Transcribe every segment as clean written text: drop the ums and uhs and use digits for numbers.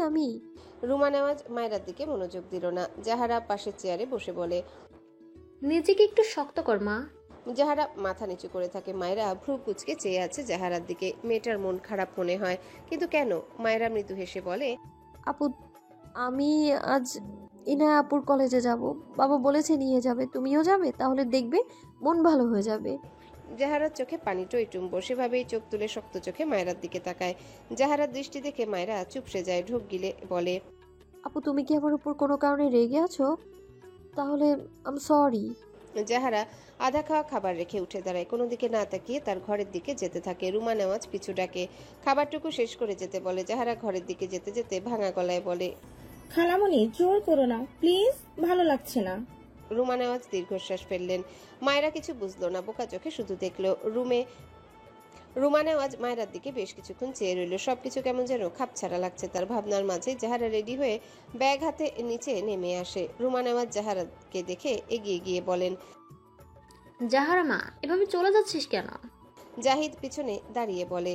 আমি রুমা নেওয়াজ মায়রার দিকে মনোযোগ দিল না। জাহারা পাশের চেয়ারে বসে বলে, নিজেকে একটু শক্ত কর মা। জাহারা মাথা নিচু করে থাকে। মায়রা ভ্রু কুচকে চেয়ে আছে জাহারার দিকে। মেয়েটার মন খারাপ মনে হয়, কিন্তু কেন? মায়রা মৃদু হেসে বলে, আপু, আমি আজ ইনায়া আপুর কলেজে যাব। বাবা বলেছে নিয়ে যাবে, তুমিও যাবে? তাহলে দেখবে মন ভালো হয়ে যাবে। জাহারার চোখে পানি টইটুম্ব। সেভাবেই চোখ তুলে শক্ত চোখে মায়রার দিকে তাকায়। জাহারার দৃষ্টি দেখে মায়রা চুপসে যায়। ঢোক গিলে বলে, আপু, তুমি কি আমার উপর কোনো কারণে রেগে আছো? তাহলে আম সরি। জাহারা আধা খাওয়া খাবার রেখে উঠে দাঁড়ায়। কোনো দিকে না তাকিয়ে তার ঘরের দিকে যেতে থাকে। রুমা নেওয়াজ পিছু ডাকে, খাবারটুকু শেষ করে যেতে বলে। জাহারা ঘরের দিকে যেতে যেতে ভাঙা গলায় বলে, খালামণি জোর করো না প্লিজ, ভালো লাগছে না। রুমা নেওয়াজ দীর্ঘশ্বাস ফেললেন। মায়েরা কিছু বুঝলো না, বোকা চোখে শুধু দেখলো। রুমা নেওয়াজ মায়েরার দিকে বেশ কিছুক্ষণ চেয়ে রইল। সবকিছু কেমন যেন খাপছাড়া লাগছে তার। ভাবনার মাঝে জাহারা রেডি হয়ে ব্যাগ হাতে নিচে নেমে আসে। রুমা নেওয়াজ জাহারাকে দেখে এগিয়ে গিয়ে বলেন, জাহারা মা, এভাবে চলে যাচ্ছিস কেন? জাহিদ পিছনে দাঁড়িয়ে বলে,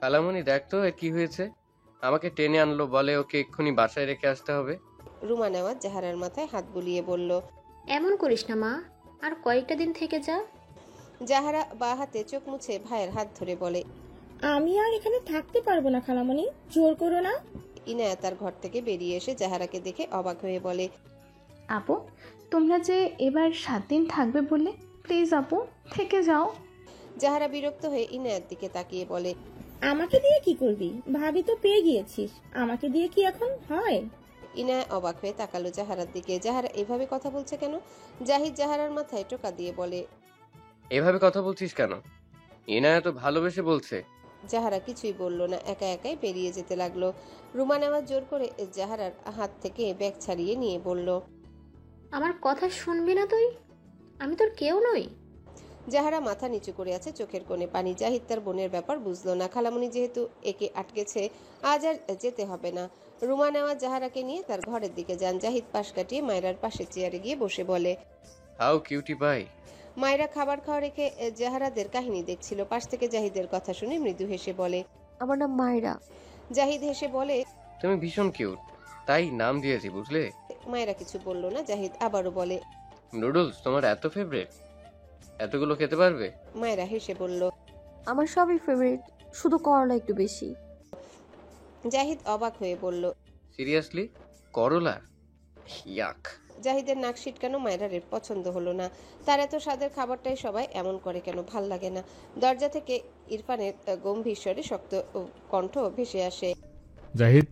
খালামণি দেখ তো এর কি হয়েছে, আমাকে টেনে আনলো, বলে ওকে এক্ষুনি বাসায় রেখে আসতে হবে। রুমা নেওয়াজ জাহারার মাথায় হাত বুলিয়ে বলল, এমন করিস না মা, আর কয়েকটা দিন থেকে যা। জাহারা বা হাতে চোখ মুছে ভাইয়ের হাত ধরে বলে, আমি আর এখানে থাকতে পারবো না খালামণি, জোর করো না। ইনায়া তার ঘর থেকে বেরিয়ে এসে জাহারাকে দেখে অবাক হয়ে বলে, আপু, তোমরা যে এবার 7 দিন থাকবে বললে, প্লিজ আপু থেকে যাও। জাহারা বিরক্ত হয়ে ইনায়ার দিকে তাকিয়ে বলে, আমাকে দিয়ে কি করবি? ভাবি তো পেয়ে গিয়েছিস, আমাকে দিয়ে কি এখন হয়? ইনায়া অবাক হয়ে তাকালো জাহারার দিকে। জাহারা এভাবে কথা বলছে কেন? জাহিদ জাহারার মাথায় টোকা দিয়ে বলে, এভাবে কথা বলছিস কেন? ইনায়া তো ভালোবেসে বলছে। জাহারা কিছুই বলল না, একা একাই বেরিয়ে যেতে লাগলো। রুমা নেওয়াজ জোর করে জাহারার হাত থেকে ব্যাগ ছাড়িয়ে নিয়ে বলল, আমার কথা শুনবি না তুই? আমি তোর কেউ নই। জাহারা মাথা নিচু করে আছে, চোখের কোণে পানি। জাহিদ তার বোনের ব্যাপার বুঝলো না। খালামণি যেহেতু একে আটকেছে, আজ আর যেতে হবে না। রুমা নেওয়াজ জাহারাকে নিয়ে তার ঘরের দিকে যান। জাহিদ পাশ কাটিয়ে মায়রার পাশের চেয়ারে গিয়ে বসে বলে, হাউ কিউটি পাই। মায়েরা খাবার খাওয়া রেখে জাহারাদের কাহিনী দেখছিল। পাশ থেকে জাহিদের কথা শুনে মৃদু হেসে বলে, আমার নাম মায়রা। জাহিদ হেসে বলে, তুমি ভীষণ কিউট, তাই নাম দিয়েছি বুঝলে। মায়েরা কিছু বলল না। জাহিদ আবারও বলে, নুডলস তোমার এত ফেভারিট, এতগুলো খেতে পারবে? মায়েরা হেসে বলল। আমার সবই ফেভারিট, শুধু করলা একটু বেশি। জাহিদ অবাক হয়ে বলল, সিরিয়াসলি? করলা? ইয়াক। জাহিদের নাক সিটকানো মায়েরার পছন্দ হলো না। তার এত স্বাদের খাবারটাই সবাই এমন করে কেন, ভাল লাগে না। দরজা থেকে ইরফানের গম্ভীর স্বরে শক্ত কণ্ঠ ভেসে আসে, জাহিদ।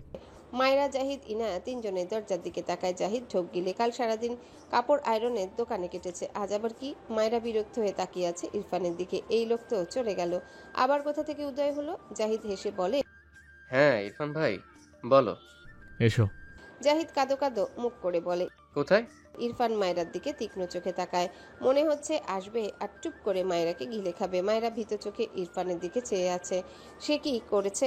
মায়েরা, জাহিদ, ইনা তিনজনের দরজার দিকে তাকায়। জাহিদ ঢোক গিলে কাল সারাদিন কাপড় আয়রনের দোকানে কেটেছে, আজ আবার কি? মায়েরা বিরক্ত হয়ে তাকিয়ে আছে ইরফানের দিকে। এই লোক তো চলে গেল, আবার কোথা থেকে উদয় হলো? জাহিদ হেসে বলে, হ্যাঁ ইরফান ভাই বলো। এসো। জাহিদ কাঁদো কাঁদো মুখ করে বলে। কোথায়? ইরফান মায়েরার দিকে তীক্ষ্ণ চোখে তাকায়, মনে হচ্ছে আসবে আর টুপ করে মায়েরাকে গিলে খাবে। মায়েরা ভীত চোখে ইরফানের দিকে চেয়ে আছে। সে কি করেছে?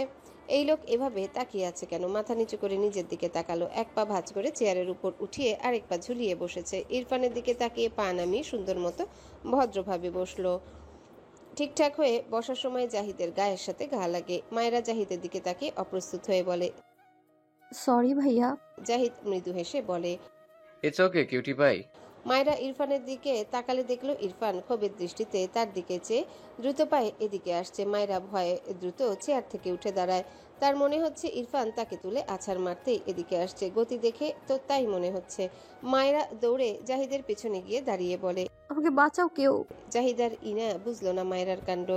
এই লোক এভাবে তাকিয়ে আছে কেন? মাথা নিচু করে নিজের দিকে তাকালো। এক পা ভাঁজ করে চেয়ারের উপর উঠিয়ে আরেক পা ঝুলিয়ে বসেছে। ইরফানের দিকে তাকিয়ে পা নামিয়ে সুন্দর মতো ভদ্রভাবে বসলো। ঠিকঠাক হয়ে বসার সময় জাহিদের গায়ের সাথে ঘা লাগে। মায়েরা জাহিদের দিকে তাকিয়ে অপ্রস্তুত হয়ে বলে, সরি ভাইয়া। জাহিদ মৃদু হেসে বলে, ইটস ওকে কিউটি পাই। মায়েরা ইরফানের দিকে তাকালে দেখলো ইরফান ক্ষোভের দৃষ্টিতে তার দিকে চেয়ে দ্রুত পায়ে এদিকে আসছে। মায়েরা ভয়ে দ্রুত চেয়ার থেকে উঠে দাঁড়ায়। তার মনে হচ্ছে ইরফান তাকে তুলে আছাড় মারতেই এদিকে আসছে। গতি দেখে তো তাই মনে হচ্ছে। মায়েরা দৌড়ে জাহিদের পিছনে গিয়ে দাঁড়িয়ে বলে, আমাকে বাঁচাও কেউ। জাহিদ আর ইনা বুঝলো না মায়েরার কাণ্ড।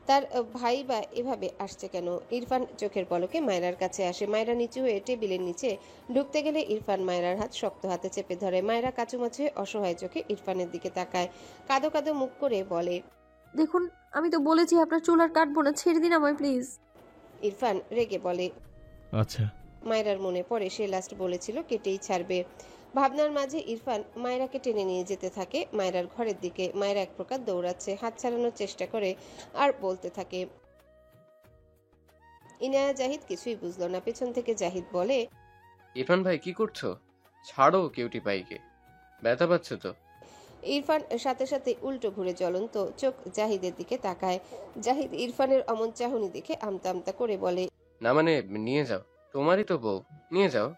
তার ভাই বা এভাবে আসছে কেন? ইরফান চোখের পলকে মায়েরার কাছে আসে। মায়েরা নিচু হয়ে টেবিলের নিচে ঢুকতে গেলে ইরফান মায়েরার হাত শক্ত হাতে চেপে ধরে। মায়েরা কাচুমাচু হয়ে অসহায় চোখে ইরফানের দিকে তাকায়, কাঁদো কাঁদো মুখ করে বলে, দেখুন, আমি তো বলেছি আপনার চুল আর কাটবো না, ছেড়ে দিন আমায় প্লিজ। ইরফান রেগে বলে। আচ্ছা। মায়েরার মনে পড়ে সে লাস্ট বলেছিল কেটেই ছাড়বে। ভাবনার মাঝে ইরফান মায়েরাকে টেনে নিয়ে যেতে থাকে মায়েরার ঘরের দিকে। মায়েরা এক প্রকার দৌড়াচ্ছে, হাত ছাড়ানোর চেষ্টা করে আর বলতে থাকে, ইনায়া জাহিদ কিছুই বুঝলো না। পেছন থেকে জাহিদ বলে, ইরফান ভাই কি করছো? ছাড়ো কিউটি পাইকে, ব্যথা পাচ্ছে তো। ইরফান সাথে সাথে উল্টো ঘুরে জ্বলন্ত চোখ জাহিদের দিকে তাকায়। জাহিদ ইরফানের অমন চাহনি দেখে আমতা আমতা করে বলে, না মানে নিয়ে যাও, তোমারই তো বউ, নিয়ে যাও।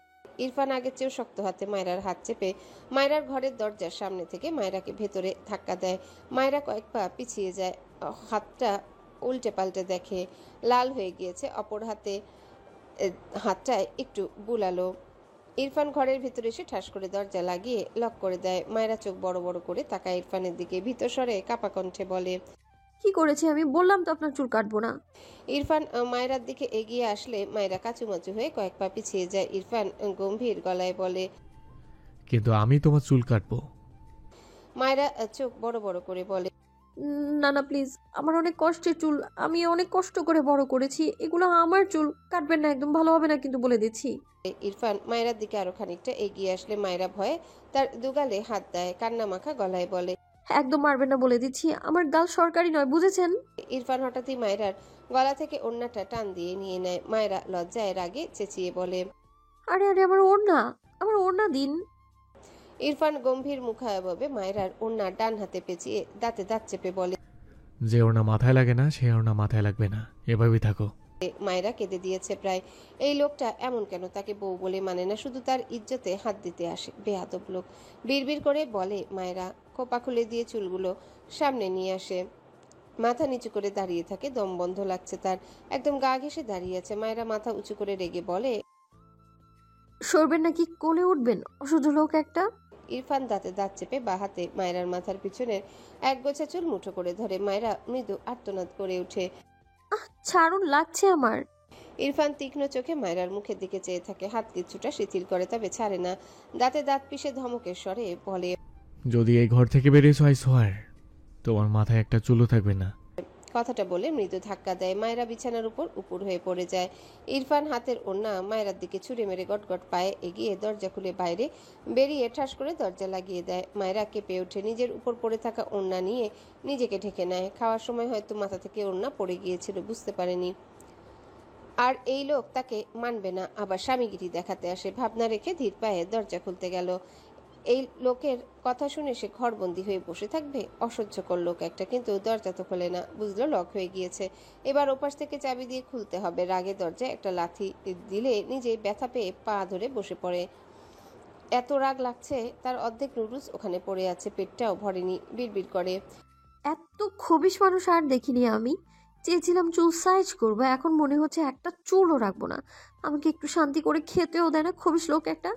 ইরফান আগের চেয়েও শক্ত হাতে মায়রার হাত চেপে মায়রার ঘরের দরজার সামনে থেকে মায়রাকে ভেতরে ধাক্কা দেয়। মায়রা কয়েক পা পিছিয়ে যায়। হাতটা উল্টে পাল্টে দেখে লাল হয়ে গিয়েছে। অপর হাতটায় একটু বুলালো। ইরফান ঘরের ভিতরে এসে ঠাস করে দরজা লাগিয়ে লক করে দেয়। মায়রা চোখ বড় বড় করে তাকায় ইরফানের দিকে, ভীত স্বরে কাপা কণ্ঠে বলে, কি করেছি আমি? বললাম তো আপনার চুল কাটবো না। ইরফান মায়রার দিকে এগিয়ে আসলে মায়রা কাচুমাচু হয়ে কয়েক পা পিছিয়ে যায়। ইরফান গম্ভীর গলায় বলে, কিন্তু আমি তোমার চুল কাটবো। মায়রা চোখ বড় বড় করে বলে, না না প্লিজ, আমার অনেক কষ্টের চুল, আমি অনেক কষ্ট করে বড় করেছি, এগুলো আমার চুল, কাটবেন না, একদম ভালো হবে না কিন্তু, বলে দিচ্ছি। ইরফান মায়রার দিকে আরো খানিকটা এগিয়ে আসলে মায়রা ভয়ে তার দুগালে হাত দেয়, কান্না মাখা গলায় বলে, একদম মারবেন না, বলে দিচ্ছি, আমার গাল সরকারি নয়, বুঝেছেন? ইরফান হঠাৎই মায়রার গলা থেকে ওড়নাটা টান দিয়ে নিয়ে নেয়। মায়রা লজ্জায় রাগে চেঁচিয়ে বলে, আরে আরে, আমার ওড়না দিন। ইরফান গম্ভীর মুখায়ভাবে মায়রার ওড়না ডান হাতে পেঁচিয়ে দাঁতে দাঁত চেপে বলে, যে ওর না মাথায় লাগে না সে ওর না মাথায় লাগবে না, এভাবেই থাকো। মায়রা কেঁদে দিয়েছে প্রায়। এই লোকটা এমন কেন? তাকে বউ বলে মানে না, শুধু তার ইজ্জতে হাত দিতে আসে, বেয়াদব লোক। বিড়বিড় করে বলে মায়রা। খোপা খুলে দিয়ে চুলগুলো সামনে নিয়ে আসে। মাথা নিচু করে দাঁড়িয়ে থাকে, দম বন্ধ লাগছে তার, একদম গা ঘেঁষে দাঁড়িয়ে আছে। মায়রা মাথা উঁচু করে রেগে বলে, সরবেন নাকি কোলে উঠবেন, অসহ্য লোক একটা। ইরফান দাঁতে দাঁত চেপে বা হাতে মায়রার মাথার পিছনের এক গোছা চুল মুঠো করে ধরে। মায়রা মৃদু আর্তনাদ করে ওঠে। ছাড়ুন, লাগছে আমার। ইরফান তীক্ষ্ণ চোখে মায়রার মুখের দিকে চেয়ে থাকে, হাত কিছুটা শিথিল করে, তবে ছাড়ে না। দাঁতে দাঁত পিষে ধমকের স্বরে বলে, যদি এই ঘর থেকে বেরিয়েছো আই সোয়ার, তোমার মাথায় একটা চুলও থাকবে না। কথাটা বলে মৃদু ধাক্কা দেয়। মায়রা বিছানার উপর উপুর হয়ে পড়ে যায়। ইরফান হাতের ওড়না মায়রার দিকে ছুঁড়ে মেরে গটগট পায়ে এগিয়ে দরজা খুলে বাইরে বেরিয়ে ঠাস করে দরজা লাগিয়ে দেয়। মায়রা কেঁপে ওঠে, নিজের উপর পড়ে থাকা ওড়না নিয়ে নিজেকে ঢেকে নেয়। খাওয়ার সময় হয়তো মাথা থেকে ওড়না পড়ে গিয়েছিল, বুঝতে পারেনি। আর এই লোক তাকে মানবে না, আবার স্বামীগিরি দেখাতে আসে। ভাবনা রেখে ধীর পায়ে দরজা খুলতে গেল। এই লোকের কথা শুনে সে ঘরবন্দি হয়ে বসে থাকবে? অসহ্যকর লোক একটা। কিন্তু দরজা তো খোলে না, বুঝলো লক হয়ে গিয়েছে। এবার ওপাশ থেকে চাবি দিয়ে খুলতে হবে। রাগে দরজায় একটা লাথি দিলে নিজেই ব্যথা পেয়ে পা ধরে বসে পড়ে। এত রাগ লাগছে তার, অর্ধেক নুডলস ওখানে পড়ে আছে, পেটটাও ভরেনি। বিড়বিড় করে, এত খবিশ মানুষ আর দেখিনি আমি। চেয়েছিলাম চুল সাইজ করবো, এখন মনে হচ্ছে একটা চুলও রাখবো না। আমাকে একটু শান্তি করে খেতেও দেয় না, খবিশ লোক একটা।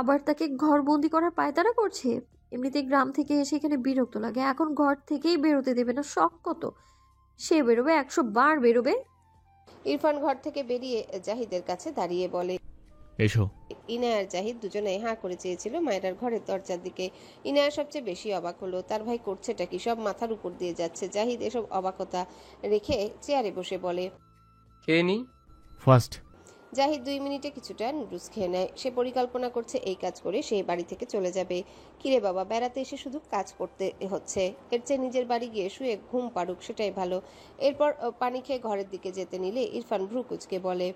আবার তাকে ঘরবন্দি করার পায়তারা করছে। এমনিতে গ্রাম থেকে এসে এখানে বিরক্ত লাগে, এখন ঘর থেকেই বেরোতে দেবে না, শখ কত। সে বেরোবে, 100 বার বেরোবে। ইরফান ঘর থেকে বেরিয়ে জাহিদের কাছে দাঁড়িয়ে বলে, এসো। ইনায়া আর জাহিদ দুজনেই হাঁ করে চেয়েছিল মায়রার ঘরের দরজার দিকে। ইনায়া সবচেয়ে বেশি অবাক হলো, তার ভাই করছেটা কি? সব মাথার উপর দিয়ে যাচ্ছে। জাহিদ এসব অবাকতা রেখে চেয়ারে বসে বলে, খেয়ে নি। ফার্স্ট। জাহিদ 2 মিনিটে কিছুটা নুডলস খেয়ে নেয়। সে পরিকল্পনা করছে এই কাজ করে সে বাড়ি থেকে চলে যাবে। কিরে বাবা, বেড়াতে এসে শুধু কাজ করতে হচ্ছে, এর চেয়ে নিজের বাড়ি গিয়ে শুয়ে ঘুম পাড়ুক, সেটাই ভালো। এরপর পানি খেয়ে ঘরের দিকে যেতে নিলে ইরফান ভ্রু কুচকে বলে,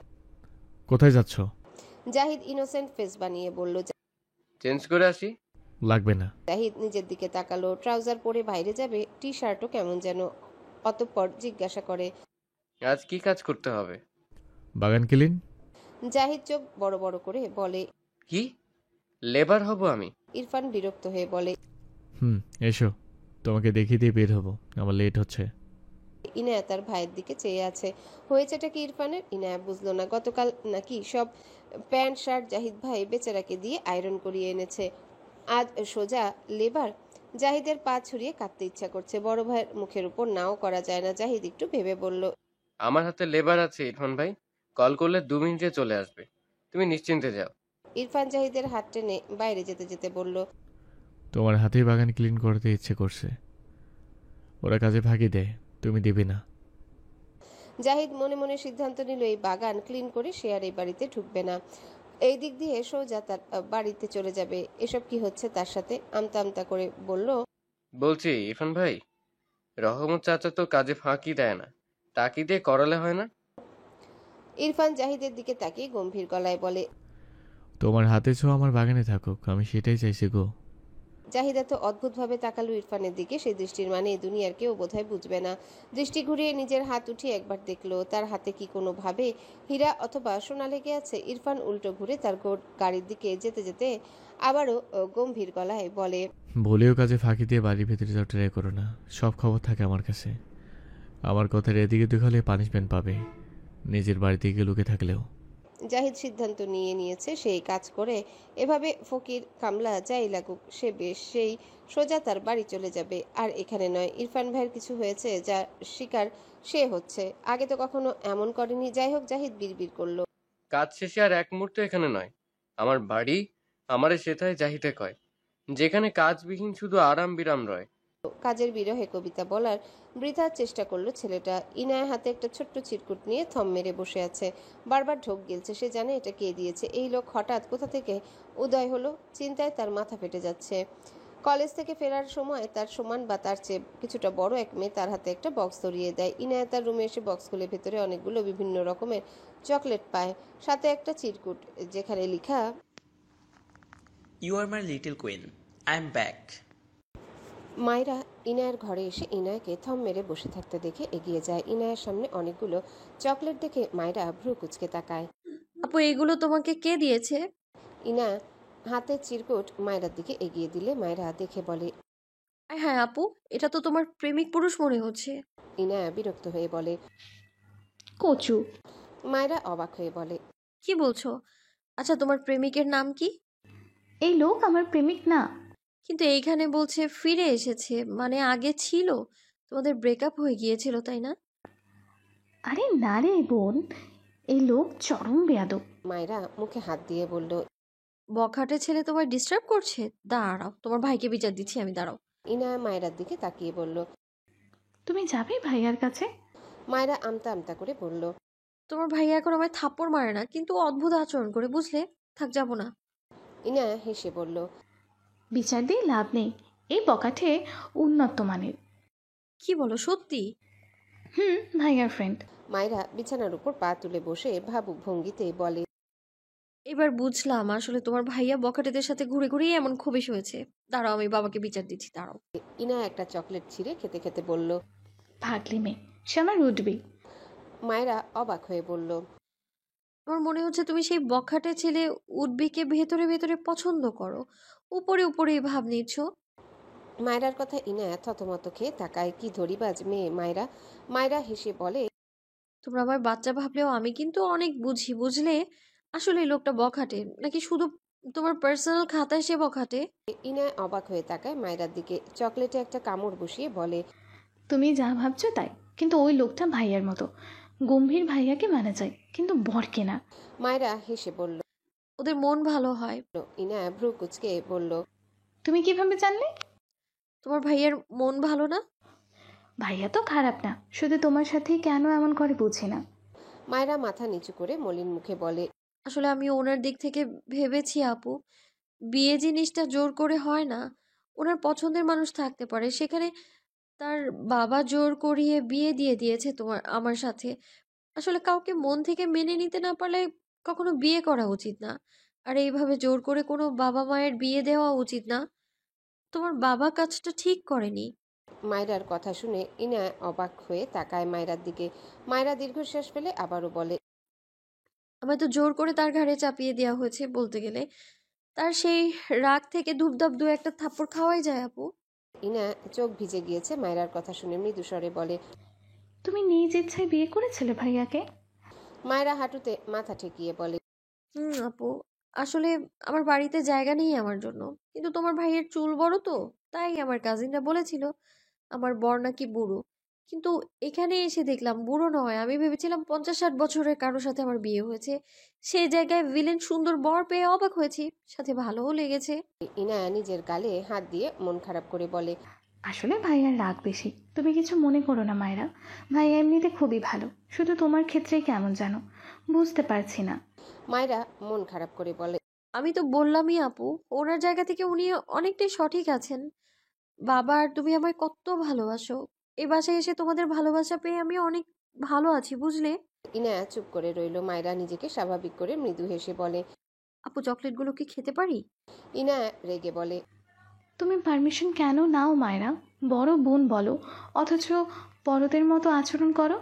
কোথায় যাচ্ছ? জাহিদ ইনোসেন্ট ফেস বানিয়ে বলল। চেঞ্জ করে আসি। লাগবে না। জাহিদ নিজের দিকে তাকালো, ট্রাউজার পরে বাইরে যাবে, টি শার্টও কেমন যেন। অতঃপর জিজ্ঞাসা করে, আজ কি কাজ করতে হবে? বাগান ক্লিন। জাহিদ চোখ বড় বড় করে বলে, কি লেবার হব আমি? ইরফান বিরক্ত হয়ে বলে, এসো, তোমাকে দেখিয়ে দিয়ে বের হবো, আমার লেট হচ্ছে। ইনায়া তার ভাইয়ের দিকে চেয়ে আছে। হয়েছেটা কি ইরফানের? ইনায়া বুঝলো না। গতকাল নাকি সব প্যান্ট শার্ট জাহিদ ভাই বেচারাকে দিয়ে আয়রন করিয়ে এনেছে, আজ সোজা লেবার। জাহিদের পা ছুড়িয়ে কাঁদতে ইচ্ছা করছে। বড় ভাইয়ের মুখের উপর নাও করা যায় না। জাহিদ একটু ভেবে বলল, আমার হাতে লেবার আছে ইরফান ভাই, কল করলে 2 মিনিটে চলে আসবে, তুমি নিশ্চিন্তে যাও। ইরফান জাহিদের হাত টেনে বাইরে যেতে যেতে বলল, তোমার হাতেই বাগান ক্লিন করতে ইচ্ছে করছে, ওরা কাজে ফাঁকি দেয়, তুমি দিবে না। জাহিদ মনে মনে সিদ্ধান্ত নিল এই বাগান ক্লিন করে সে আর এই বাড়িতে ঢুকবে না। এই দিক দিয়ে সোজা তার বাড়িতে চলে যাবে। এসব কি হচ্ছে তার সাথে? আমতা আমতা করে বলল, বলছি ইরফান ভাই, রহমত চাচা তো কাজে ফাঁকি দেয় না, তাকি দিয়ে করালে হয় না? ইরফান জাহিদের দিকে তাকিয়ে গম্ভীর গলায় বলে। তোমার হাতে ছো আমার বাগানে থাকুক, আমি সেটাই চাইছি গো। জাহিদ এত অদ্ভুতভাবে তাকালো ইরফানের দিকে, সেই দৃষ্টির মানে এই দুনিয়ার কেউ বোধহয় বুঝবে না। দৃষ্টি ঘুরিয়ে নিজের হাত উঠিয়ে একবার দেখলো তার হাতে কি কোনোভাবে হীরা অথবা সোনা লেগে আছে। ইরফান উল্টো ঘুরে তার গাড়ির দিকে যেতে যেতে আবারও গম্ভীর গলায় বলে। ভুলেও কাজে ফাঁকি দিয়ে বাড়ির ভেতরে যাও ট্রাই করো না, সব খবর থাকে আমার কাছে। আমার কথার এদিকে দেখালে পানিশমেন্ট পাবে, নিজের বাড়িতে গিয়ে লুকে থাকলেও। জাহিদ সিদ্ধান্ত নিয়ে নিয়েছে সেই কাজ করে, এভাবে ফকির কামলা যাই লাগুক সে বেশ সেই সোজা তার বাড়ি চলে যাবে। আর এখানে নয়, ইরফান ভাইয়ের কিছু হয়েছে যা শিকার সে হচ্ছে, আগে তো কখনো এমন করেনি। যাই হোক, জাহিদ বিড়বিড় করলো। কাজ শেষে আর এক মুহূর্ত এখানে নয়, আমার বাড়ি আমারে সেটাই যাহিতে কয়, যেখানে কাজবিহীন শুধু আরাম বিরাম রয়। কাজের বিরহে কবিতা বলার বৃথার চেষ্টা করলো ছেলেটা। ইনায়া হাতে একটা ছোট্ট চিরকুট নিয়ে থম মেরে বসে আছে, বারবার ঢোক গিলছে। সে জানে এটা কে দিয়েছে। এই লোক হঠাৎ কোথা থেকে উদয় হলো, চিন্তায় তার মাথা ফেটে যাচ্ছে। কলেজ থেকে ফেরার সময় তার সমান বা তার চেয়ে কিছুটা বড় এক মেয়ে তার হাতে একটা বক্স ধরিয়ে দেয়। ইনায়া তার রুমে এসে বক্স খুলে ভেতরে অনেকগুলো বিভিন্ন রকমের চকলেট পায়, সাথে একটা চিরকুট যেখানে লেখা, You are my little queen. I'm back. মায়েরা ইনায়ার ঘরে এসে ইনায়াকে থম মেরে বসে থাকতে দেখে এগিয়ে যায়। ইনায়ার সামনে অনেকগুলো চকলেট দেখে মায়েরা ভ্রু কুচকে তাকায়। আপু এগুলো তোমাকে কে দিয়েছে? ইনা হাতের চিরকুট মায়েরার দিকে এগিয়ে দিলে মায়েরা দেখে বলে। হ্যাঁ আপু, এটা তো তোমার প্রেমিক পুরুষ মনে হচ্ছে। ইনায়া বিরক্ত হয়ে বলে। কচু। মায়েরা অবাক হয়ে বলে। কি বলছো? আচ্ছা তোমার প্রেমিকের নাম কি? এই লোক আমার প্রেমিক না। কিন্তু এইখানে বলছে ফিরে এসেছে, মানে আগে ছিল, তোমাদের ব্রেকআপ হয়ে গিয়েছিল তাই না? আরে না রে বোন, এই লোক চরম বেয়াদব। মায়েরা মুখে হাত দিয়ে বলল। বখাটে ছেলে তোমার ডিস্টার্ব করছে? দাঁড়াও, তোমার ভাইকে বিচার দিচ্ছি আমি, দাঁড়াও। ইনায়া মায়েরার দিকে তাকিয়ে বলল। তুমি যাবে ভাইয়ার কাছে? মায়েরা আমতা আমতা করে বলল। তোমার ভাইয়া এখন আমায় থাপ্পড় মারে না, কিন্তু অদ্ভুত আচরণ করে, বুঝলে? থাক, যাবো না। ইনায়া হেসে বলল। বিচার দিয়ে লাভ নেই, এই বকাঠে উন্নত মানের। কি বলো, সত্যি? ভাইয়ার ফ্রেন্ড। মায়েরা বিছানার উপর পা তুলে বসে ভাবুক ভঙ্গিতে বলে। এবার বুঝলাম আসলে তোমার ভাইয়া বখাটেদের সাথে ঘুরে ঘুরেই এমন খবিশ হয়েছে। দাঁড়াও, আমি বাবাকে বিচার দিচ্ছি, দাঁড়াও। ইনায়া একটা চকলেট ছিঁড়ে খেতে খেতে বলল। ভাগলি মেয়ে, সে আমার উঠবি। মায়েরা অবাক হয়ে বলল। আমার মনে হচ্ছে তুমি সেই বখাটে ছেলে উদ্ভিকে ভেতরে ভেতরে পছন্দ করো, উপরে উপরে ভাব নিচ্ছ। মায়েরার কথা ইনায়া থতমত খেয়ে তাকায়। কি ধরিবাজ মেয়ে মায়েরা। মায়েরা হেসে বলে। তোমরা আমার বাচ্চা ভাবলেও আমি কিন্তু অনেক বুঝি, বুঝলে? আসলে এই লোকটা বখাটে, নাকি শুধু তোমার পার্সোনাল খাতায় সে বখাটে? ইনায়া অবাক হয়ে তাকায় মায়েরার দিকে, চকলেটে একটা কামড় বসিয়ে বলে। তুমি যা ভাবছো তাই, কিন্তু ওই লোকটা ভাইয়ার মতো। গম্ভীর ভাইয়াকে মানা যায়, কিন্তু বরকে না। মায়েরা হেসে বলল। ওদের মন ভালো হয়। ইনায়া ভ্রু কুচকে বলল। তুমি কিভাবে জানলে? তোমার ভাইয়ের মন ভালো না? ভাইয়া তো খারাপ না, শুধু তোমার সাথেই কেন এমন করে বুঝি না। মায়েরা মাথা নিচু করে মলিন মুখে বলে। আসলে আমি ওনার দিক থেকে ভেবেছি আপু, বিয়ে জিনিসটা জোর করে হয় না। ওনার পছন্দের মানুষ থাকতে পারে, সেখানে তার বাবা জোর করিয়ে বিয়ে দিয়ে দিয়েছে আমার সাথে। আসলে কাউকে মন থেকে মেনে নিতে না পারলে কখনো বিয়ে করা উচিত না। আর এইভাবে জোর করে কোনো বাবা মায়ের বিয়ে দেওয়া উচিত না। তোমার বাবা কাজটা ঠিক করেনি। মায়েরার কথা শুনে ইনায়া অবাক হয়ে তাকায় মায়েরার দিকে। মায়েরা দীর্ঘশ্বাস ফেলে আবারও বলে। আমায় তো জোর করে তার ঘাড়ে চাপিয়ে দেওয়া হয়েছে বলতে গেলে। তার সেই রাগ থেকে ধূপধাপ দু একটা থাপ্পড় খাওয়াই যায় আপু। ইনায়া চোখ ভিজে গিয়েছে মায়েরার কথা শুনে মৃদু স্বরে বলে। তুমি নিজ ইচ্ছায় বিয়ে করেছিলে ভাইয়াকে? মায়েরা হাঁটুতে মাথা ঠেকিয়ে বলে। আপু, আসলে আমার বাড়িতে জায়গা নেই আমার জন্য, কিন্তু তোমার ভাইয়ের চুল বড় তো, তাই আমার কাজিনরা বলেছিল আমার বর নাকি বুড়ো। কিন্তু এখানে এসে দেখলাম বুড়ো নয়। আমি ভেবেছিলাম 50-60 বছরের কারোর সাথে আমার বিয়ে হয়েছে। সেই জায়গায় ভিলেন সুন্দর বর পেয়ে অবাক হয়েছি, সাথে ভালোও লেগেছে। ইনায়া নিজের গালে হাত দিয়ে মন খারাপ করে বলে। আসলে ভাইয়ার রাগ বেশি, তুমি কিছু মনে করো না মায়েরা। ভাইয়া এমনিতে খুবই ভালো, শুধু তোমার ক্ষেত্রেই কেমন জানো, বুঝতে পারছি না। মায়েরা মন খারাপ করে বলে। আমি তো বললামই আপু, ওনার জায়গা থেকে উনি অনেকটাই সঠিক আছেন। বাবা আর তুমি আমায় কত ভালোবাসো। এ বাসায় এসে তোমাদের ভালোবাসা পেয়ে আমি অনেক ভালো আছি, বুঝলে? ইনায়া চুপ করে রইল। মায়েরা নিজেকে স্বাভাবিক করে মৃদু হেসে বলে। আপু চকলেটগুলো কি খেতে পারি? ইনায়া রেগে বলে। তুমি পারমিশন কেন নাও মায়েরা? বড় বোন বলো, অথচ বড়দের মতো আচরণ করো।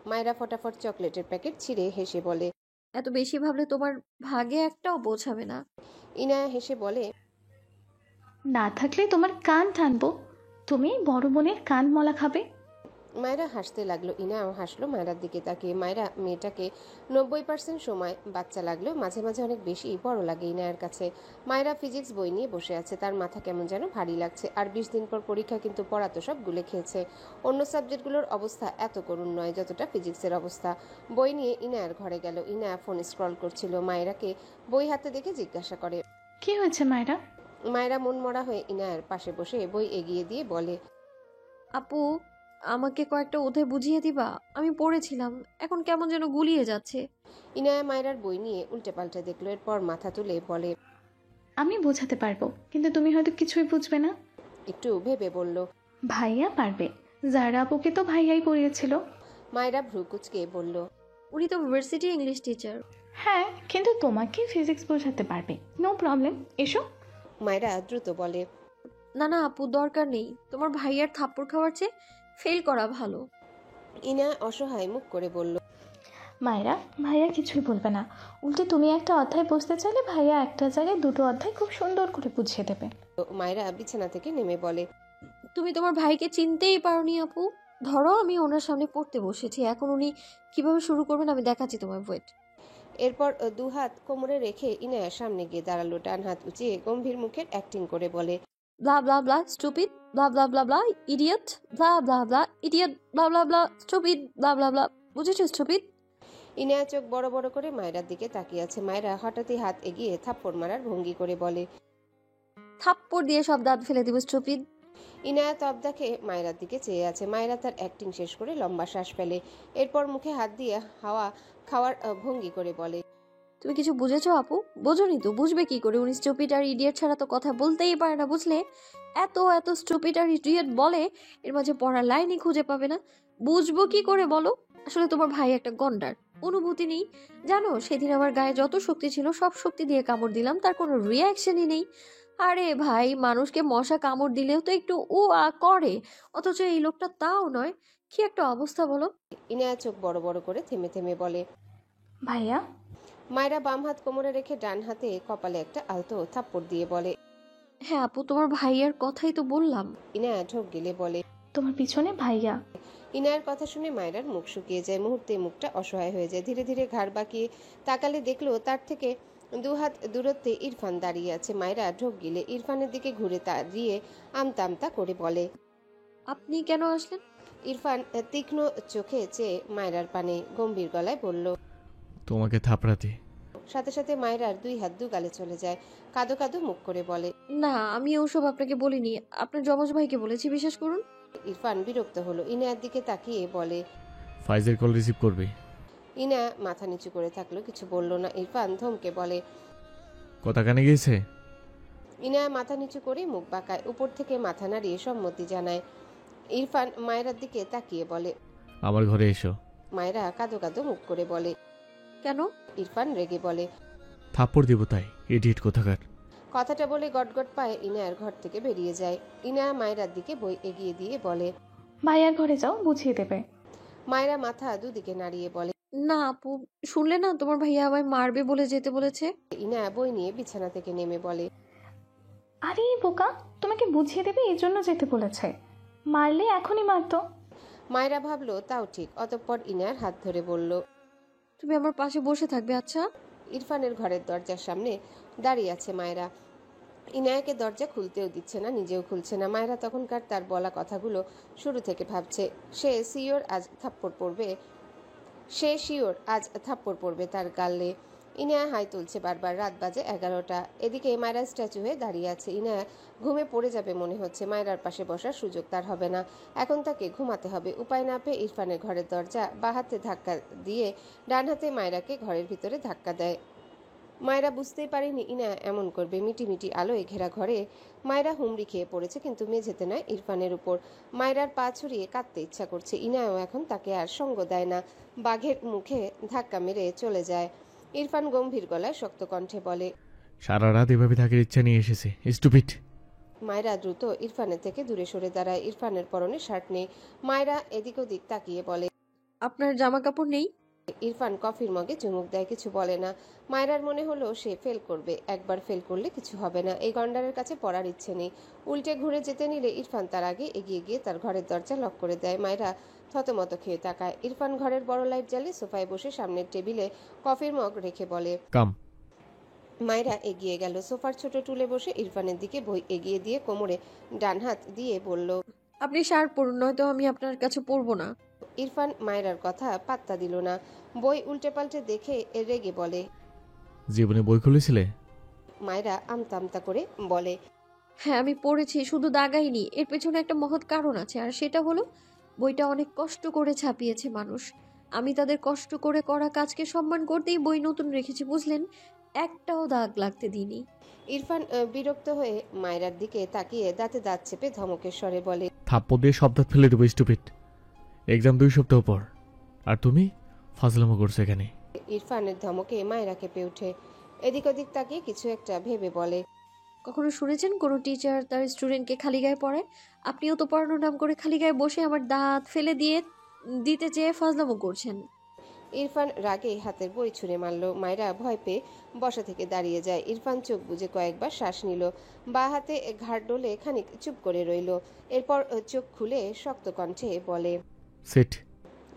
মায়েরা ফটাফট চকলেটের প্যাকেট ছিঁড়ে হেসে বলে। এত বেশি ভাবলে তোমার ভাগে একটাও বোঝাবে না। ইনায়া হেসে বলে। না থাকলে তোমার কান টানবো। তুমি বড় বোনের কান মলা খাবে। মায়েরা হাসতে লাগলো। ইনায়াও হাসলো মায়েরার দিকে তাকিয়ে। মায়েরা মেয়েটাকে 90% সময় বাচ্চা লাগলেও মাঝে মাঝে অনেক বেশি বড় লাগে ইনায়ার কাছে। মায়েরা ফিজিক্স বই নিয়ে বসে আছে, তার মাথা কেমন যেন ভারী লাগছে। আর 20 দিন পর পরীক্ষা, কিন্তু পড়া তো সব গুলে খেয়েছে। অন্য সাবজেক্টগুলোর অবস্থা এত করুণ নয় যতটা ফিজিক্সের অবস্থা। বই নিয়ে ইনায়ার ঘরে গেল। ইনায়া ফোন স্ক্রল করছিল। মায়েরাকে বই হাতে দেখে জিজ্ঞাসা করে। কি হয়েছে মায়েরা? মায়েরা মন মরা হয়ে ইনায়ার পাশে বসে বই এগিয়ে দিয়ে বলে। আপু আমাকে কয়েকটা অধ্যায় বুঝিয়ে দিবা? আমি পড়েছিলাম, এখন কেমন যেন গুলিয়ে যাচ্ছে। ইনায়া মায়েরার বই নিয়ে উল্টে পাল্টে দেখলো, এরপর মাথা তুলে বলে। আমি বোঝাতে পারবো, কিন্তু তুমি হয়তো কিছুই বুঝবে না। একটু ভেবে বলল। ভাইয়া পারবে। যারা আপুকে তো ভাইয়াই পড়িয়েছিল। মায়েরা ভ্রু কুচকে বলল। উনি তো ভার্সিটি ইংলিশ টিচার। হ্যাঁ, কিন্তু তোমাকে ফিজিক্স বোঝাতে পারবে। নো প্রবলেম, এসো। মায়েরা দ্রুত বলে। না না আপু, দরকার নেই। তোমার ভাইয়ার থাপ্পড় খাওয়ার চেয়ে ফেল করা ভালো। ইনা অসহায় মুখ করে বলল। মায়েরা, ভাইয়া কিছুই বলবে না। উল্টে তুমি একটা অধ্যায় বুঝতে চাইলে ভাইয়া একটা জায়গায় দুটো অধ্যায় খুব সুন্দর করে বুঝিয়ে দেবে। মায়েরা বিছানা থেকে নেমে বলে। তুমি তোমার ভাইকে চিনতেই পারোনি আপু। ধরো আমি ওনার সামনে পড়তে বসেছি, এখন উনি কিভাবে শুরু করবেন আমি দেখাচ্ছি তোমার। ওয়েট। এরপর দুহাত কোমরে রেখে ইনায়ার সামনে গিয়ে দাঁড়ালো। ডান হাত উঁচিয়ে গম্ভীর মুখের অ্যাক্টিং করে বলে। ব্লা ব্লা ব্লা স্টুপিড, ব্লা ব্লা ব্লা ব্লা ইডিয়ট, ব্লা ব্লা ব্লা ইডিয়ট, ব্লা ব্লা ব্লা স্টুপিড, ব্লা ব্লা ব্লা। বুঝেছো স্টুপিড? ইনায়া চোখ বড় বড় করে মায়েরার দিকে তাকিয়ে আছে। মায়েরা হঠাৎই হাত এগিয়ে থাপ্পড় মারার ভঙ্গি করে বলে। থাপ্পড় দিয়ে সব দাঁত ফেলে দিব স্টুপিড। ইনায়া তব দেখে মায়েরার দিকে চেয়ে আছে। মায়েরা তার অ্যাক্টিং শেষ করে লম্বা শ্বাস ফেলে। এরপর মুখে হাত দিয়ে হাওয়া খাওয়ার ভঙ্গি করে বলে। তুমি কিছু বুঝেছো আপু? বোঝোনি তো, বুঝবে কি করে? উনি স্টুপিড আর ইডিয়ট ছাড়া তো কথা বলতেই পারে না, বুঝলে? এত এত স্টুপিড আর ইডিয়ট বলে, এর মাঝে পড়ার লাইনই খুঁজে পাবে না। বুঝবো কি করে বলো? আসলে তোমার ভাই একটা গন্ডার, অনুভূতি নেই। জানো সেদিন আমার গায়ে যত শক্তি ছিল সব শক্তি দিয়ে কামড় দিলাম, তার কোনো রিয়াকশনই নেই। আরে ভাই, মানুষকে মশা কামড় দিলেও তো একটু ও আ করে, অথচ এই লোকটা তাও নয়। কি একটা অবস্থা বলো। ইনায়া চোখ বড় বড় করে থেমে থেমে বলে। ভাইয়া। মায়েরা বাম হাত কোমরে রেখে ডান হাতে কপালে একটা আলতো থাপ্পড় দিয়ে বলে। হ্যাঁ আপু, তোমার ভাইয়ার কথাই তো বললাম। ইনায়া ঢোক গেলে বলে। তোমার পিছনে ভাইয়া। ইনায়ার কথা শুনে মায়েরার মুখ শুকিয়ে যায়। মুহূর্তে মুখটা অসহায় হয়ে যায়। ধীরে ধীরে ঘাড় বাঁকিয়ে তাকালে দেখলো তার থেকে দুহাত দূরত্বে ইরফান দাঁড়িয়ে আছে। মায়েরা ঢোক গিলে ইরফানের দিকে ঘুরে দাঁড়িয়ে আমতা আমতা করে বলে। আপনি কেন আসলেন? ইরফান তীক্ষ্ণ চোখে চেয়ে মায়েরার পানে গম্ভীর গলায় বলল। তোমাকে থাপড়াতে। সাথে সাথে মায়েরার দুই হাত দু গালে চলে যায়। কাঁদো কাঁদো মুখ করে বলে। না, আমি ওসব আপনাকে বলিনি, আপনার যমজ ভাইকে বলেছি, বিশ্বাস করুন। ইরফান বিরক্ত হলো। ইনায়ার দিকে তাকিয়ে বলে। ফাইজের কল রিসিভ করবে। ইনা মাথা নিচু করে থাকলো, কিছু বলল না। ইরফান ধমকে বলে। কথা কানে গিয়েছে? ইনা মাথা নিচু করে মুখ বাঁকায়, উপর থেকে মাথা নাড়িয়ে সম্মতি জানায়। ইরফান মায়েরার দিকে তাকিয়ে বলে। আমার ঘরে এসো। মায়েরা কাঁদো কাঁদো মুখ করে বলে। কেন? ইরফান রেগে বলে। থাপ্পড় দিব তাই, ইডিয়েট কোথাকার। কথাটা বলে গটগট পায়ে ইনায়ার ঘর থেকে বেরিয়ে যায়। ইনা মায়েরার দিকে বই এগিয়ে দিয়ে বলে। ভাইয়ার ঘরে যাও, বুঝিয়ে দেবে। মায়েরা মাথা দুদিকে নাড়িয়ে বলে। না আপু, শুনলে না, তোমার ভাইয়া আমায় মারবে বলে যেতে বলেছে। ইনা বই নিয়ে বিছানা থেকে নেমে বলে। আরে বোকা, তোমাকে বুঝিয়ে দেবে এই জন্য যেতে বলেছে। মারলে এখনই মারতো। মায়েরা ভাবলো তাও ঠিক। অতঃপর ইনার হাত ধরে বলল। তুমি আমার পাশে বসে থাকবে, আচ্ছা? ইরফানের ঘরের দরজার সামনে দাঁড়িয়ে আছে মায়েরা। ইনায়াকে দরজা খুলতেও দিচ্ছে না, নিজেও খুলছে না। মায়েরা তখনকার তার বলা কথাগুলো শুরু থেকে ভাবছে। সে শিওর আজ থাপ্পড় পড়বে তার গালে। ইনায়া হাই তুলছে বারবার। রাত বাজে 11টা। এদিকে মায়েরা স্ট্যাচু হয়ে দাঁড়িয়ে আছে। ইনায়া ঘুমে পড়ে যাবে মনে হচ্ছে। মায়েরার পাশে বসার সুযোগ তার হবে না। এখন তাকে ঘুমাতে হবে। উপায় না পেয়ে ইরফানের ঘরের দরজা বাঁ হাতে ধাক্কা দিয়ে ডান হাতে মায়েরাকে ঘরের ভিতরে ধাক্কা দেয়। মায়েরা বুঝতেই পারেনি ইনা এমন করবে। মিটিমিটি আলোয় ঘেরা ঘরে মায়েরা হুমড়ি খেয়ে পড়েছে, কিন্তু মেঝেতে নয়, ইরফানের উপর। মায়েরার পা ছড়িয়ে কাঁদতে ইচ্ছা করছে। ইনাও এখন তাকে আর সঙ্গ দেয় না, বাঘের মুখে ধাক্কা মেরে চলে যায়। ইরফান গম্ভীর গলায় শক্ত কণ্ঠে বলে, সারা রাত এভাবে থাকার ইচ্ছা নিয়ে এসেছে, স্টুপিড। মায়েরা দ্রুত ইরফানের থেকে দূরে সরে দাঁড়ায়। ইরফানের পরনে শার্ট নেই। মায়েরা এদিক ওদিক তাকিয়ে বলে, আপনার জামা কাপড় নেই? ইরফান কফির মগে চুমুক দেয়, কিছু বলে না। মায়রার মনে হলো সে ফেল করবে। একবার ফেল করলে কিছু হবে না, এই গন্ডারের কাছে পড়ার ইচ্ছে নেই। উল্টে ঘুরে যেতে নিলে ইরফান তার আগে এগিয়ে গিয়ে তার ঘরের দরজা লক করে দেয়। মায়রা থতমত খেয়ে তাকায়। ইরফান ঘরের বড় লাইট জ্বালিয়ে সোফায় বসে সামনের টেবিলে কফির মগ রেখে বলে। কাম। মায়রা এগিয়ে গেল, সোফার ছোট টুলে বসে ইরফানের দিকে বই এগিয়ে দিয়ে কোমরে ডান হাত দিয়ে বলল। আপনি শার্ট পরুন, নয়তো আমি আপনার কাছে পরবো না। ইরফান মায়রার কথা পাত্তা দিল না। বই উল্টে পাল্টে দেখে রেগে বলে। জীবনে বই খুলেছিলে? মায়রা আমতা আমতা করে বলে, হ্যাঁ আমি পড়েছি, শুধু দাগাইনি, এর পেছনে একটা মহৎ কারণ আছে, আর সেটা হলো বইটা অনেক কষ্ট করে ছাপিয়েছে মানুষ। আমি তাদের কষ্ট করে করা কাজকে সম্মান করতেই বই নতুন রেখেছি, বুঝলেন? একটাও দাগ লাগতে দিইনি। ইরফান বিরক্ত হয়ে মায়রার দিকে তাকিয়ে দাঁতে দাঁত চেপে ধমকের স্বরে বলে। থাপ্পড় দিয়ে সব দাঁত ফেলে দেবো, স্টুপিড। এক্সাম 2 সপ্তাহ পর, আর তুমি ফাজলামো করছো এখানে। ইরফানের ধমকে মায়রা কেঁপে ওঠে। এদিক ওদিক তাকিয়ে কিছু একটা ভেবে বলে। কখনো শুনেছেন কোনো টিচার তার স্টুডেন্টকে খালি গায়ে পড়ায়? আপনিও তো পড়ানোর নাম করে খালি গায়ে বসে আমার দাঁত ফেলে দিতে চেয়ে ফাজলামো করছেন। ইরফান রাগে হাতের বই ছুঁড়ে মারল। মায়রা ভয় পেয়ে বসা থেকে দাঁড়িয়ে যায়। ইরফান চোখ বুজে কয়েকবার শ্বাস নিল, বা হাতে ঘাড় ডলে খানিক চুপ করে রইল। এরপর চোখ খুলে শক্ত কণ্ঠে বলে। সেট।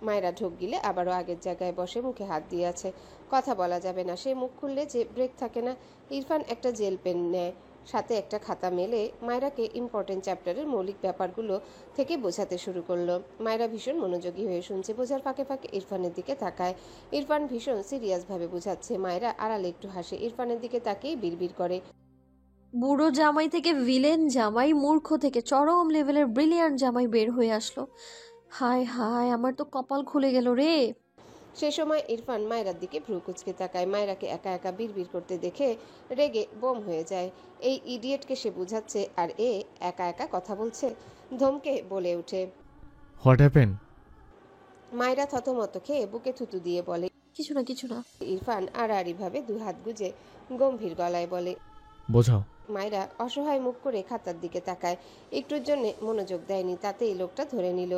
মায়েরা ঢোক গিলে আবারও আগের জায়গায় বসে মুখে হাত দিয়ে আছে। কথা বলা যাবে না, সে মুখ খুললে যে ব্রেক থাকে না। ইরফান একটা জেল পেন নেয়, সাথে একটা খাতা মেলে মায়রাকে ইম্পর্টেন্ট চ্যাপ্টারের মৌলিক ব্যাপারগুলো থেকে বোঝাতে শুরু করলো। মায়রা ভীষণ মনোযোগী হয়ে শুনছে, বোঝার ফাঁকে ফাঁকে ইরফানের দিকে তাকায়। ইরফান ভীষণ সিরিয়াসভাবে বোঝাচ্ছে। মায়রা আড়ালে একটু হাসে, ইরফানের দিকে তাকিয়ে বিড়বিড় করে। বুড়ো জামাই থেকে ভিলেন জামাই, মূর্খ থেকে চরম লেভেলের ব্রিলিয়ান্ট জামাই বের হয়ে আসলো। হায় হায়, আমার তো কপাল খুলে গেল রে। সে সময় ইরফান মায়রার দিকে ভ্রু কুচকে তাকায়। মায়রাকে একা একা বিড়বিড় করতে দেখে রেগে বোম হয়ে যায়। এই ইডিয়েটকে সে বুঝাচ্ছে, আর এ একা একা কথা বলছে। ধমকে বলে ওঠে। What happen? মায়রা থতমত খেয়ে বুকে থুতু দিয়ে বলে। কিছু না কিছু না। ইরফান আড়াআড়িভাবে দুই হাত গুজে গম্ভীর গলায় বলে। বোঝাও। মায়রা অসহায় মুখ করে খাতার দিকে তাকায়। একটুর জন্য মনোযোগ দেয়নি, তাতেই লোকটা ধরে নিল।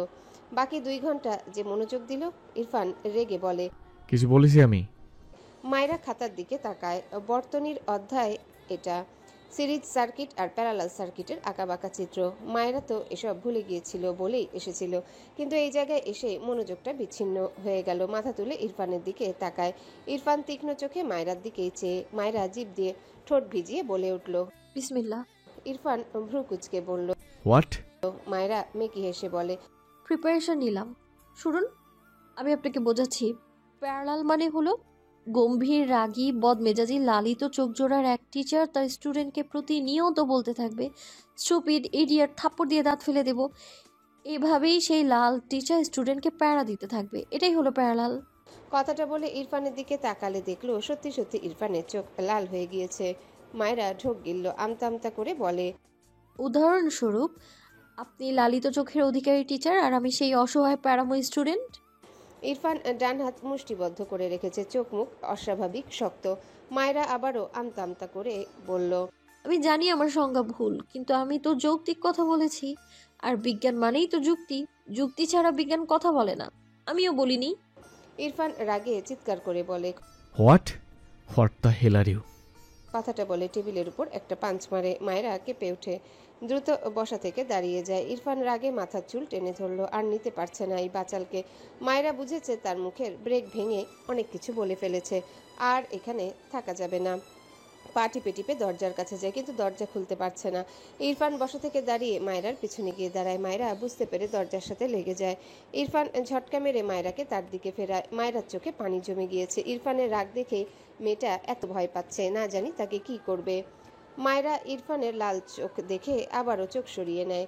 বাকি 2 ঘন্টা যে মনোযোগ দিল। ইরফান রেগে বলে। কিছু বলেছি আমি? মায়রা খাতার দিকে তাকায়। বর্তনীর অধ্যায় এটা। সিরিজ সার্কিট আর প্যারালাল সার্কিটের আঁকাবাঁকা চিত্র। মায়রা তো এসব ভুলে গিয়েছিল বলেই এসেছিল, কিন্তু এই জায়গায় এসে মনোযোগটা বিচ্ছিন্ন হয়ে গেল। মাথা তুলে ইরফানের দিকে তাকায়। ইরফান তীক্ষ্ণ চোখে মায়রার দিকেই চেয়ে। মায়রা জিভ দিয়ে ঠোঁট ভিজিয়ে বলে উঠল। বিসমিল্লাহ। ইরফান ভ্রু কুচকে বলল। হোয়াট? মায়রা মেকি হেসে বলে। প্রিপারেশন নিলাম। শুনুন, আমি আপনাকে বোঝাচ্ছি। প্যারালাল মানে হলো গম্ভীর, রাগী, বদমেজাজি, লালিত চোখজোড়ার এক টিচার তার স্টুডেন্টকে প্রতিনিয়ত বলতে থাকবে, স্টুপিড, ইডিয়েট, থাপ্পড় দিয়ে দাঁত ফেলে দেব। এভাবেই সেই লাল টিচার স্টুডেন্টকে প্যারা দিতে থাকবে। এটাই হলো প্যারালাল। কথাটা বলে ইরফানের দিকে তাকালে দেখলো সত্যি সত্যি ইরফানের চোখ লাল হয়ে গিয়েছে। মায়রা ঢোক গিলল, আমতা আমতা করে বলে। উদাহরণস্বরূপ, আপনি লালিত চোখের অধিকারী টিচার, আর আমি সেই অসহায় প্যারাময় স্টুডেন্ট। ইরফান ডান হাত মুষ্টিবদ্ধ করে রেখেছে, চোখ মুখ অস্বাভাবিক শক্ত। মায়রা আবারও আমতা আমতা করে বলল। আমি জানি আমার সংজ্ঞা ভুল, কিন্তু আমি তো যৌক্তিক কথা বলেছি, আর বিজ্ঞান মানেই তো যুক্তি। যুক্তি ছাড়া বিজ্ঞান কথা বলে না। আমিও বলিনি। ইরফান রাগে চিৎকার করে বলে। What? What the hell are you? কথাটা বলে টেবিলের উপর একটা পাঞ্চ মারে। মায়রা কেঁপে ওঠে, দ্রুত বসা থেকে দাঁড়িয়ে যায়। ইরফান রাগে মাথার চুল টেনে ধরলো, আর নিতে পারছে না এই বাচালকে। মায়রা বুঝেছে তার মুখের ব্রেক ভেঙে অনেক কিছু বলে ফেলেছে, আর এখানে থাকা যাবে না। পা টিপে টিপে দরজার কাছে যায়, কিন্তু দরজা খুলতে পারছে না। ইরফান বসা থেকে দাঁড়িয়ে মায়রার পিছনে গিয়ে দাঁড়ায়। মায়রা বুঝতে পেরে দরজার সাথে লেগে যায়। ইরফান ঝটকা মেরে মায়রাকে তার দিকে ফেরায়। মায়রার চোখে পানি জমে গিয়েছে। ইরফানের রাগ দেখে মেয়েটা এত ভয় পাচ্ছে, না জানি তাকে কি করবে। মায়রা ইরফানের লাল চোখ দেখে আবারও চোখ সরিয়ে নেয়।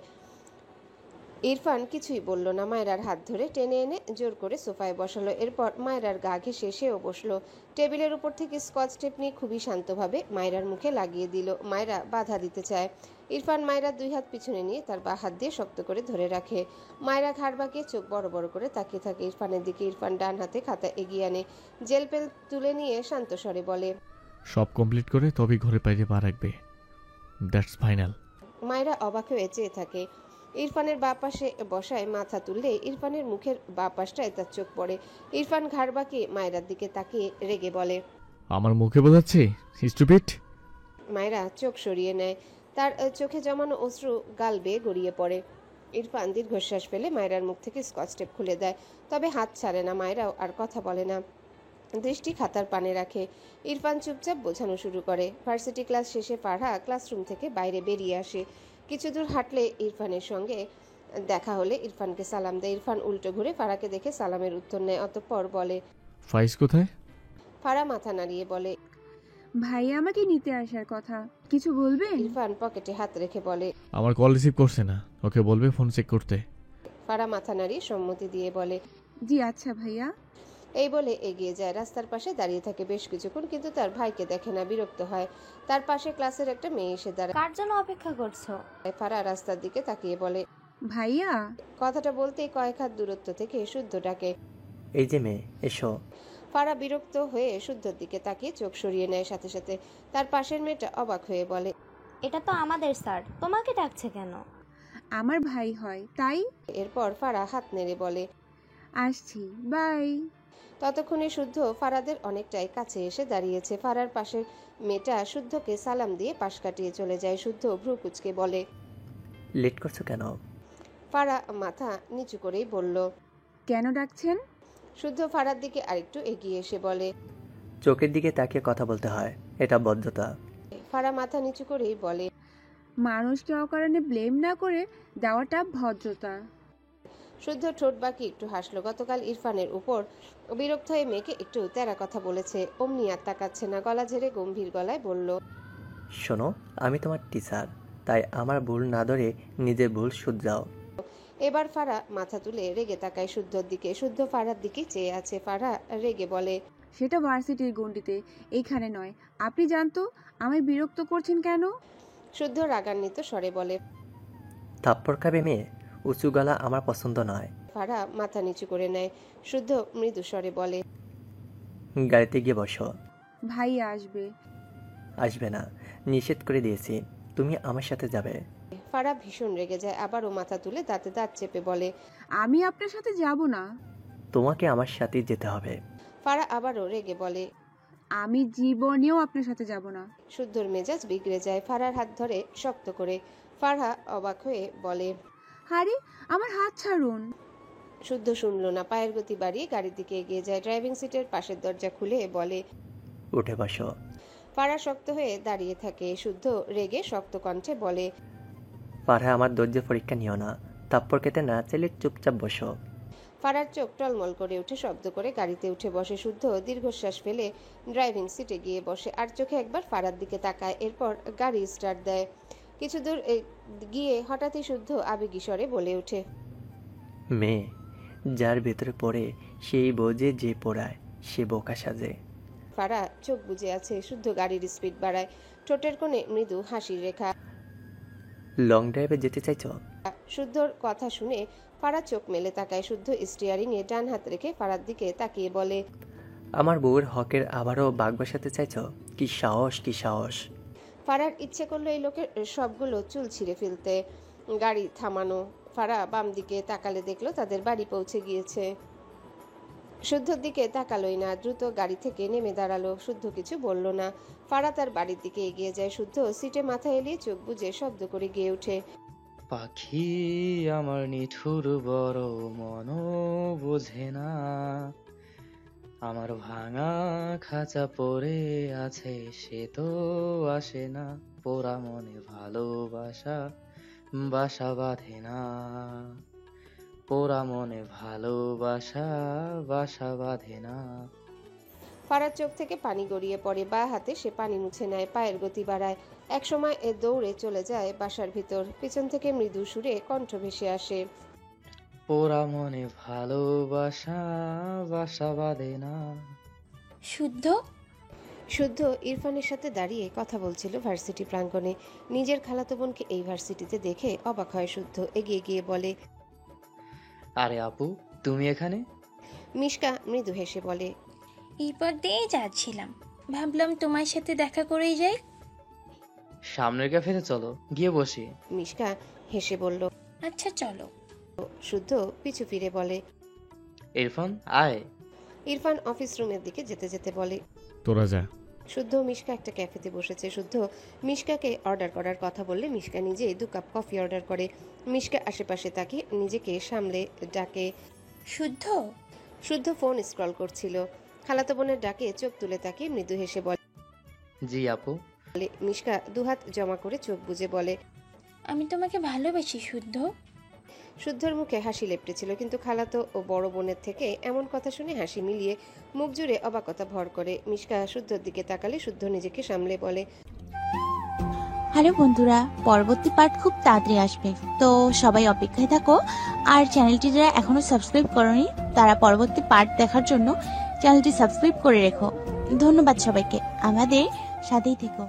ইরফান কিছুই বলল না, মায়রার হাত ধরে টেনে এনে জোর করে সোফায় বসালো। এরপর মায়রার গা ঘেঁষে সেও বসলো। টেবিলের উপর থেকে স্কচ টেপ নিয়ে খুবই শান্তভাবে মায়রার মুখে লাগিয়ে দিল। মায়রা বাধা দিতে চায়। ইরফান মায়রার দুই হাত পিছনে নিয়ে তার বা হাত দিয়ে শক্ত করে ধরে রাখে। মায়রা ঘাড় বাঁকিয়ে চোখ বড় বড় করে তাকিয়ে থাকে ইরফানের দিকে। ইরফান ডান হাতে খাতা এগিয়ে আনে, জেল পেন তুলে নিয়ে শান্ত স্বরে বলে, সব কমপ্লিট করে তবেই ঘরে বাইরে পা রাখবে। That's final. মায়রা অবাক হয়ে চেয়ে থাকে। ইরফানের বাঁ পাশে বসায় মাথা তুললে ইরফানের মুখের বাঁ পাশটায় তার চোখ পড়ে। ইরফান ঘাড় বাঁকিয়ে মায়রার দিকে তাকিয়ে রেগে বলে, আমার মুখে বোঝাচ্ছে স্টুপিড। মায়রা চোখ সরিয়ে নেয়। তার চোখে জমানো অশ্রু গাল বেয়ে গড়িয়ে পড়ে। ইরফান দীর্ঘশ্বাস ফেলে মায়রার মুখ থেকে স্কচ টেপ খুলে দেয়, তবে হাত ছাড়ে না। মায়রাও আর কথা বলে না, দৃষ্টি খাতার পানে রাখে। ইরফান চুপচাপ বোঝানো শুরু করে। ভার্সিটি ক্লাস শেষে ফারহা ক্লাসরুম থেকে বাইরে বেরিয়ে আসে। কিছু দূর হাঁটলে ইরফানের সঙ্গে দেখা হলে ইরফানকে সালাম দেয়। ইরফান উল্টো ঘুরে ফারাকে দেখে সালামের উত্তর নেয়, অতঃপর বলে, ফাইজ কোথায়? ফারা মাথা নাড়িয়ে বলে, ভাইয়া আমাকে নিতে আসার কথা, কিছু বলবেন? ইরফান পকেটে হাত রেখে বলে, আমার কল রিসিভ করছে না, ওকে বলবে ফোন চেক করতে। ফারা মাথা নাড়িয়ে সম্মতি দিয়ে বলে, জি আচ্ছা ভাইয়া। এই বলে এগিয়ে যায়। রাস্তার পাশে দাঁড়িয়ে থাকে বেশ কিছুক্ষণ, কিন্তু তার ভাইকে দেখে না, বিরক্ত হয়। তার পাশে ক্লাসের একটা মেয়ে এসে দাঁড়ায়। কার জন্য অপেক্ষা করছো? ফারা রাস্তার দিকে তাকিয়ে বলে, ভাইয়া। কথাটা বলতেই কয়েক হাত দূরত্ব থেকে শুদ্ধ ডাকে, এই যে মেয়ে, এসো। ফারা বিরক্ত হয়ে শুদ্ধর দিকে তাকিয়ে চোখ সরিয়ে নেয়। সাথে সাথে তার পাশের মেয়েটা অবাক হয়ে বলে, এটা তো আমাদের স্যার, তোমাকে ডাকছে কেন? আমার ভাই হয় তাই। এরপর ফারা হাত নেড়ে বলে, আসছি, বাই। ততক্ষণে শুদ্ধ ফারাদের অনেকটাই কাছে এসে দাঁড়িয়েছে। ফারার পাশের মেয়েটা শুদ্ধকে সালাম দিয়ে পাশ কাটিয়ে চলে যায়। শুদ্ধ ভ্রু কুঁচকে বলে, লেট করছো কেন? ফারা মাথা নিচু করেই বলল, কেন ডাকছেন? শুদ্ধ ফারার দিকে আরেকটু এগিয়ে এসে বলে, চোখের দিকে তাকিয়ে কথা বলতে হয়, এটা ভদ্রতা। ফারা মাথা নিচু করেই বলে, মানুষকে অকারণে ব্লেম না করে দেওয়াটা ভদ্রতা। শুদ্ধ ঠোঁট বাঁকিয়ে একটু হাসলো। গতকাল ইরফানের উপর বিরক্ত হয়ে মেয়েকে একটু তেরা কথা বলেছে, অমনি আর তাকাচ্ছে না। গলা ঝেড়ে গম্ভীর গলায় বলল, শোনো, আমি তোমার টিচার, তাই আমার ভুল না ধরে নিজের ভুল শুধরাও। এবার ফারা মাথা তুলে রেগে তাকায় শুদ্ধর দিকে। শুদ্ধ ফারার দিকে চেয়ে আছে। ফারা রেগে বলে, সেটা ভার্সিটির গণ্ডিতে, এইখানে নয়। আপনি জানতো আমায় বিরক্ত করছেন কেন? শুদ্ধ রাগান্বিত স্বরে বলে, থাপ্পড় খাবে মেয়ে, উঁচু গলা আমার পছন্দ নয়। ফারা মাথা নিচু করে নেয়। শুদ্ধ মৃদু স্বরে বলে, গাড়িতে গিয়ে বসো। ভাইয়া আসবে। আসবে না, নিষেধ করে দিয়েছি, তুমি আমার সাথে যাবে। ফারা ভীষণ রেগে যায়। আবারও মাথা তুলে দাঁতে দাঁত চেপে বলে, আমি আপনার সাথে যাব না। তোমাকে আমার সাথে যেতে হবে। ফারা আবারও রেগে বলে, আমি জীবনেও আপনার সাথে যাব না। শুদ্ধর মেজাজ বিগড়ে যায়। ফারার হাত ধরে শক্ত করে। ফারা অবাক হয়ে বলে, আরে আমার হাত ছাড়ুন। শুদ্ধ শুনল না, পায়ের গতি বাড়িয়ে গাড়ির দিকে এগিয়ে যায়। ড্রাইভিং সিটের পাশের দরজা খুলে বলে, উঠে বসো। ফারা শক্ত হয়ে দাঁড়িয়ে থাকে। শুদ্ধ রেগে শক্ত কণ্ঠে বলে, পারহা, আমার ধৈর্য পরীক্ষা নিও না, থাপ্পড় খেতে না চাইলে চুপচাপ বসো। ফারার চোখ টলমল করে উঠে শব্দ করে গাড়িতে উঠে বসে। শুদ্ধ দীর্ঘশ্বাস ফেলে ড্রাইভিং সিটে গিয়ে বসে, আর চোখে একবার ফারার দিকে তাকায়। এরপর গাড়ি স্টার্ট দেয়। কিছু দূর গিয়ে হঠাৎই শুদ্ধ আবেগী স্বরে বলে ওঠে, মেয়ে, যার ভেতরে পড়ে সেই বোঝে, যে পোড়ায় সে বোকা সাজে। ফারা চোখ বুজে আছে। শুদ্ধ গাড়ির স্পিড বাড়ায়। ঠোঁটের কোণে মৃদু হাসির রেখা। লং ড্রাইভে যেতে চাইছো? শুদ্ধর কথা শুনে ফারা চোখ মেলে তাকায়। শুদ্ধ স্টিয়ারিং এ ডান হাত রেখে ফারার দিকে তাকিয়ে বলে, আমার বউয়ের হকের আবারও বাগ বসাতে চাইছো? কি সাহস, কি সাহস! ফারার ইচ্ছে করলো এই লোকের সবগুলো চুল ছিঁড়ে ফেলতে। গাড়ি থামানো। ফারা বাম দিকে তাকালে দেখলো তাদের বাড়ি পৌঁছে গিয়েছে। শুদ্ধর দিকে তাকালোই না, দ্রুত গাড়ি থেকে নেমে দাঁড়ালো। শুদ্ধ কিছু বলল না। ফারা তার বাড়ির দিকে এগিয়ে যায়। শুদ্ধ সিটে মাথা এলিয়ে চোখ বুজে শব্দ করে গেয়ে ওঠে, পাখি আমার নিঠুর বড় মন বোঝে না, আমার ভাঙা খাঁচা পড়ে আছে সে তো আসে না, পোড়া মনে ভালোবাসা বাসা বাঁধে না, পোড়া মনে ভালোবাসা বাসা বাঁধে না। ফারার চোখ থেকে পানি গড়িয়ে পড়ে। বা হাতে সে পানি মুছে নেয়, পায়ের গতি বাড়ায়। একসময় দৌড়ে চলে যায় বাসার ভিতর। পিছন থেকে মৃদু সুরে কণ্ঠ ভেসে আসে, পোড়া মনে ভালোবাসা বাসা বাঁধে না। শুদ্ধ শুদ্ধ ইরফানের সাথে দাঁড়িয়ে কথা বলছিল ভার্সিটি প্রাঙ্গণে। নিজের খালাতো বোনকে এই ভার্সিটিতে দেখে অবাক হয় শুদ্ধ। এগিয়ে গিয়ে বলে, আরে আপু, তুমি এখানে? মিশকা মৃদু হেসে বলে, এই পথ দিয়েই যাচ্ছিলাম, ভাবলাম তোমার সাথে দেখা করেই যাই। সামনের ক্যাফেতে চলো, গিয়ে বসি। মিশকা হেসে বলল, আচ্ছা চলো। শুদ্ধ পিছু ফিরে বলে, ইরফান আয়। ইরফান অফিস রুমের দিকে যেতে যেতে বলে, তোরা যা। শুদ্ধ মিশকা একটা ক্যাফেতে বসেছে। শুদ্ধ মিশকাকে অর্ডার করার কথা বললে মিশকা নিজে 2 কাপ কফি অর্ডার করে। মিশকা আশেপাশে তাকিয়ে নিজেকে সামলে ডাকে, শুদ্ধ। শুদ্ধ ফোন স্ক্রল করছিল। খালাতো বোনের ডাকে চোখ তুলে তাকিয়ে মৃদু হেসে বলে, জি আপু। মিশকা 2 হাত জমা করে চোখ বুজে বলে, আমি তোমাকে ভালোবাসি শুদ্ধ। শুদ্ধর মুখে হাসি লেপটেছিল, কিন্তু খালাতো ও বড় বোনের থেকে এমন কথা শুনে হাসি মিলিয়ে মুখ জুড়ে অবাকতা ভর করে। মিশকা শুদ্ধর দিকে তাকালে শুদ্ধ নিজেকে সামলে বলে, হ্যালো বন্ধুরা, পরবর্তী পার্ট খুব তাড়াতাড়ি আসবে, তো সবাই অপেক্ষায় থাকো। আর চ্যানেলটি যারা এখনো সাবস্ক্রাইব করোনি তারা পরবর্তী পার্ট দেখার জন্য চ্যানেলটি সাবস্ক্রাইব করে রেখো। ধন্যবাদ সবাইকে, আমাদের সাথেই থেকো।